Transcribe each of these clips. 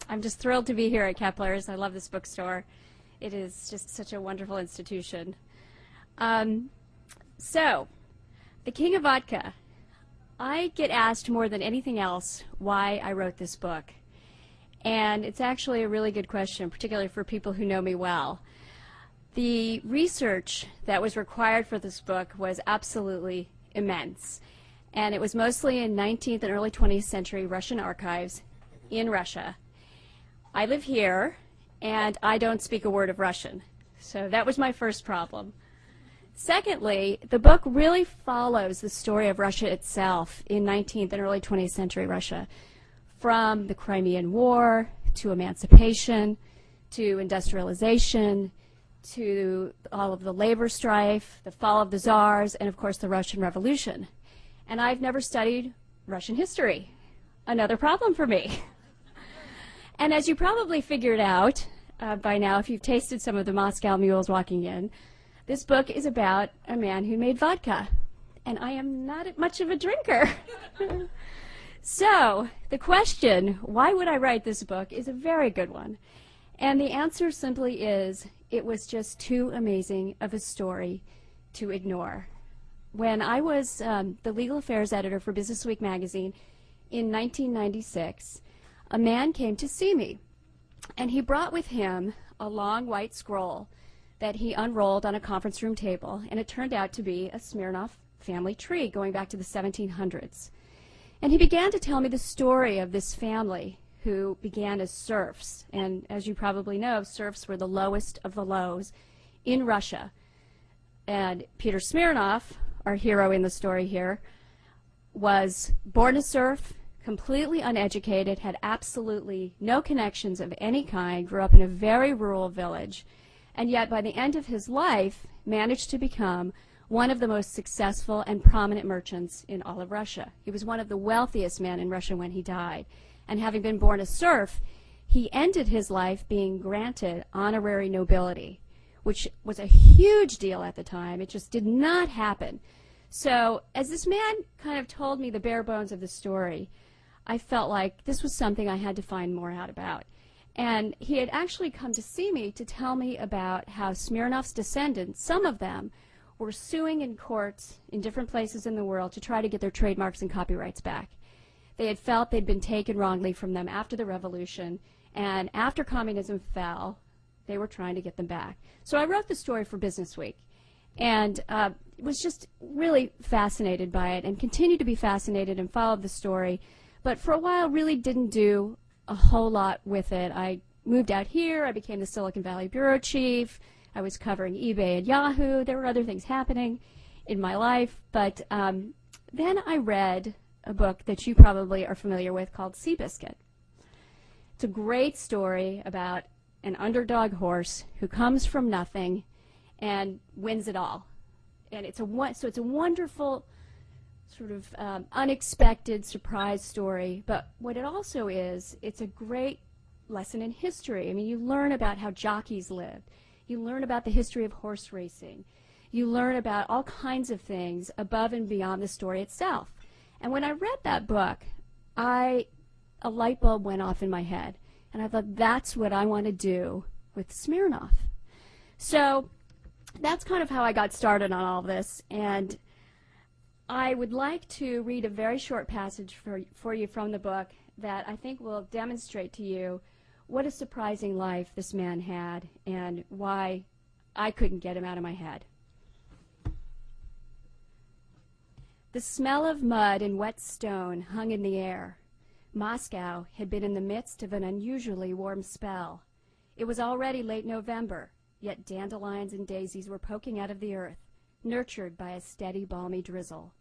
I'm just thrilled to be here at Kepler's. I love this bookstore. It is just such a wonderful institution. So, The King of Vodka. I get asked more than anything else why I wrote this book. And it's actually a really good question, particularly for people who know me well. The research that was required for this book was absolutely immense. And it was mostly in 19th and early 20th century Russian archives in Russia. I live here, and I don't speak a word of Russian. So that was my first problem. Secondly, the book really follows the story of Russia itself in 19th and early 20th century Russia, from the Crimean War to emancipation to industrialization to all of the labor strife, the fall of the czars, and of course the Russian Revolution. And I've never studied Russian history. Another problem for me. And as you probably figured out by now, if you've tasted some of the Moscow mules walking in, this book is about a man who made vodka. And I am not much of a drinker. So the question, why would I write this book, is a very good one. And the answer simply is, it was just too amazing of a story to ignore. When I was the legal affairs editor for Business Week magazine in 1996, a man came to see me, and he brought with him a long white scroll that he unrolled on a conference room table, and it turned out to be a Smirnoff family tree going back to the 1700s. And he began to tell me the story of this family who began as serfs, and as you probably know, serfs were the lowest of the lows in Russia. And Peter Smirnoff, our hero in the story here, was born a serf, completely uneducated, had absolutely no connections of any kind, grew up in a very rural village, and yet by the end of his life managed to become one of the most successful and prominent merchants in all of Russia. He was one of the wealthiest men in Russia when he died. And having been born a serf, he ended his life being granted honorary nobility, which was a huge deal at the time. It just did not happen. So as this man kind of told me the bare bones of the story, I felt like this was something I had to find more out about. And he had actually come to see me to tell me about how Smirnoff's descendants, some of them, were suing in courts in different places in the world to try to get their trademarks and copyrights back. They had felt they'd been taken wrongly from them after the revolution, and after communism fell, they were trying to get them back. So I wrote the story for Business Week, and was just really fascinated by it, and continued to be fascinated and followed the story, but for a while really didn't do a whole lot with it. I moved out here, I became the Silicon Valley bureau chief, I was covering eBay and Yahoo, there were other things happening in my life, but then I read a book that you probably are familiar with called Seabiscuit. It's a great story about an underdog horse who comes from nothing and wins it all. And it's a wonderful sort of unexpected surprise story, but what it also is, it's a great lesson in history. I mean, you learn about how jockeys lived. You learn about the history of horse racing. You learn about all kinds of things above and beyond the story itself. And when I read that book, a light bulb went off in my head. And I thought, that's what I want to do with Smirnoff. So that's kind of how I got started on all this. And I would like to read a very short passage for you from the book that I think will demonstrate to you what a surprising life this man had and why I couldn't get him out of my head. The smell of mud and wet stone hung in the air. Moscow had been in the midst of an unusually warm spell. It was already late November, yet dandelions and daisies were poking out of the earth, nurtured by a steady, balmy drizzle.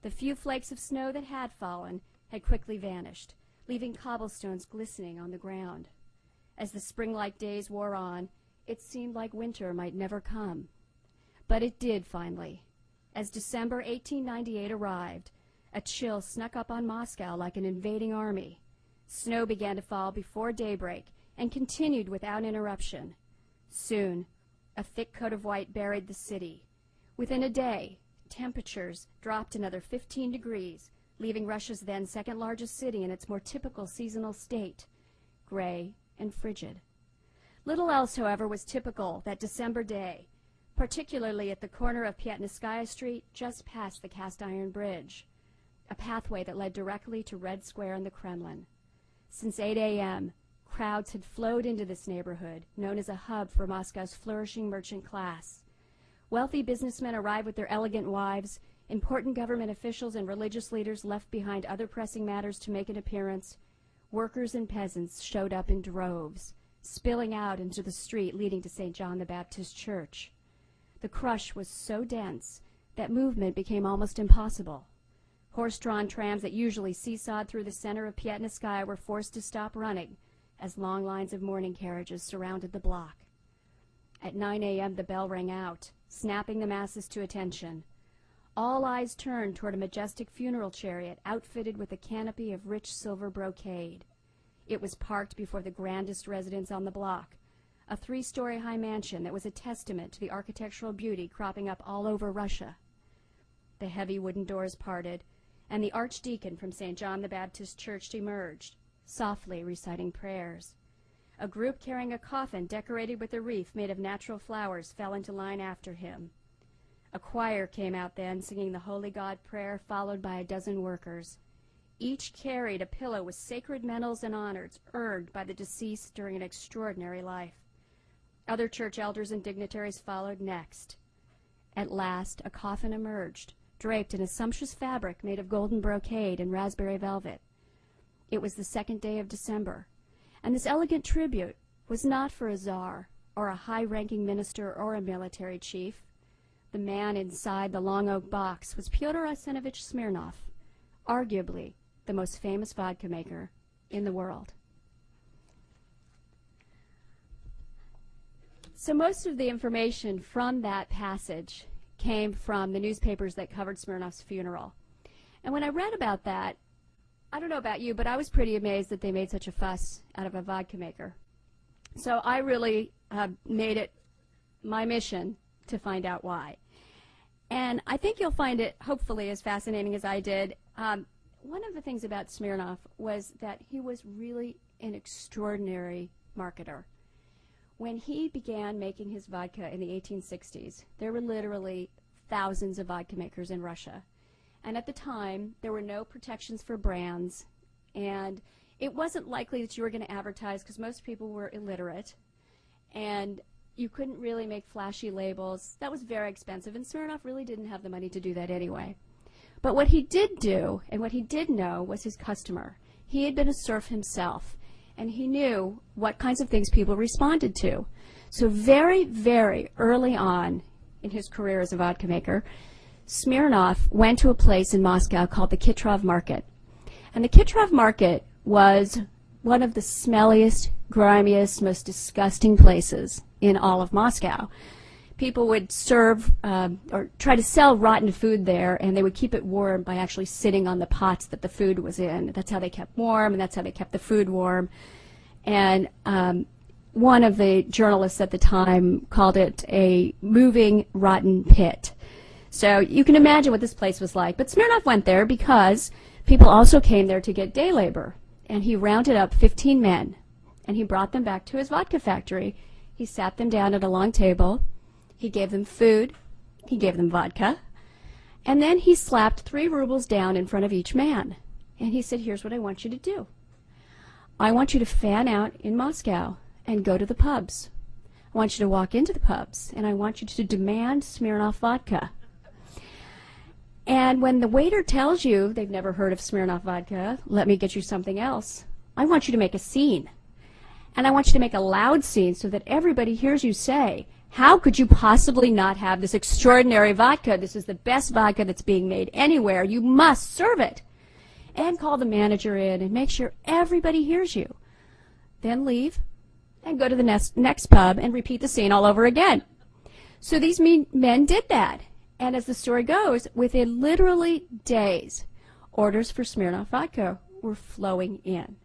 The few flakes of snow that had fallen had quickly vanished, leaving cobblestones glistening on the ground. As the spring-like days wore on, it seemed like winter might never come. But it did finally. As December 1898 arrived, a chill snuck up on Moscow like an invading army. Snow began to fall before daybreak and continued without interruption. Soon, a thick coat of white buried the city. Within a day, temperatures dropped another 15 degrees, leaving Russia's then second-largest city in its more typical seasonal state. gray, and frigid. Little else, however, was typical that December day, particularly at the corner of Piatnitskaya Street just past the cast-iron bridge, a pathway that led directly to Red Square and the Kremlin. Since 8 a.m., crowds had flowed into this neighborhood, known as a hub for Moscow's flourishing merchant class. Wealthy businessmen arrived with their elegant wives. Important government officials and religious leaders left behind other pressing matters to make an appearance. Workers and peasants showed up in droves, spilling out into the street leading to St. John the Baptist Church. The crush was so dense that movement became almost impossible. Horse-drawn trams that usually seesawed through the center of Piatnitskaya were forced to stop running as long lines of mourning carriages surrounded the block. At 9 a.m. the bell rang out, snapping the masses to attention. All eyes turned toward a majestic funeral chariot outfitted with a canopy of rich silver brocade. It was parked before the grandest residence on the block, a 3-story high mansion that was a testament to the architectural beauty cropping up all over Russia. The heavy wooden doors parted, and the archdeacon from St. John the Baptist Church emerged, softly reciting prayers. A group carrying a coffin decorated with a wreath made of natural flowers fell into line after him. A choir came out then, singing the Holy God prayer, followed by a dozen workers. Each carried a pillow with sacred medals and honors earned by the deceased during an extraordinary life. Other church elders and dignitaries followed next. At last, a coffin emerged, draped in a sumptuous fabric made of golden brocade and raspberry velvet. It was the 2nd day of December, and this elegant tribute was not for a czar or a high-ranking minister or a military chief. The man inside the long oak box was Pyotr Arsenovich Smirnov, arguably the most famous vodka maker in the world. So most of the information from that passage came from the newspapers that covered Smirnov's funeral. And when I read about that, I don't know about you, but I was pretty amazed that they made such a fuss out of a vodka maker. So I really made it my mission to find out why. And I think you'll find it, hopefully, as fascinating as I did. One of the things about Smirnov was that he was really an extraordinary marketer. When he began making his vodka in the 1860s, there were literally thousands of vodka makers in Russia. And at the time, there were no protections for brands, and it wasn't likely that you were going to advertise because most people were illiterate, and you couldn't really make flashy labels. That was very expensive, and Smirnov really didn't have the money to do that anyway. But what he did do, and what he did know, was his customer. He had been a serf himself, and he knew what kinds of things people responded to. So very, very early on in his career as a vodka maker, Smirnov went to a place in Moscow called the Kitrov Market. And the Kitrov Market was one of the smelliest, grimiest, most disgusting places in all of Moscow. People would serve or try to sell rotten food there, and they would keep it warm by actually sitting on the pots that the food was in. That's how they kept warm, and that's how they kept the food warm. And one of the journalists at the time called it a moving, rotten pit. So you can imagine what this place was like. But Smirnov went there because people also came there to get day labor. And he rounded up 15 men, and he brought them back to his vodka factory. He sat them down at a long table. He gave them food. He gave them vodka. And then he slapped 3 rubles down in front of each man. And he said, here's what I want you to do. I want you to fan out in Moscow and go to the pubs. I want you to walk into the pubs, and I want you to demand Smirnoff vodka. And when the waiter tells you they've never heard of Smirnoff vodka, let me get you something else, I want you to make a scene. And I want you to make a loud scene so that everybody hears you say, how could you possibly not have this extraordinary vodka? This is the best vodka that's being made anywhere. You must serve it. And call the manager in and make sure everybody hears you. Then leave and go to the next pub and repeat the scene all over again. So these men did that. And as the story goes, within literally days, orders for Smirnoff vodka were flowing in.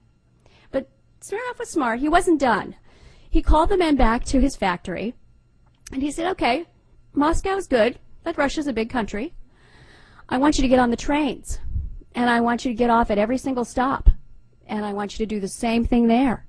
But Smirnoff was smart. He wasn't done. He called the men back to his factory, and he said, okay, Moscow's good, but Russia's a big country. I want you to get on the trains, and I want you to get off at every single stop, and I want you to do the same thing there.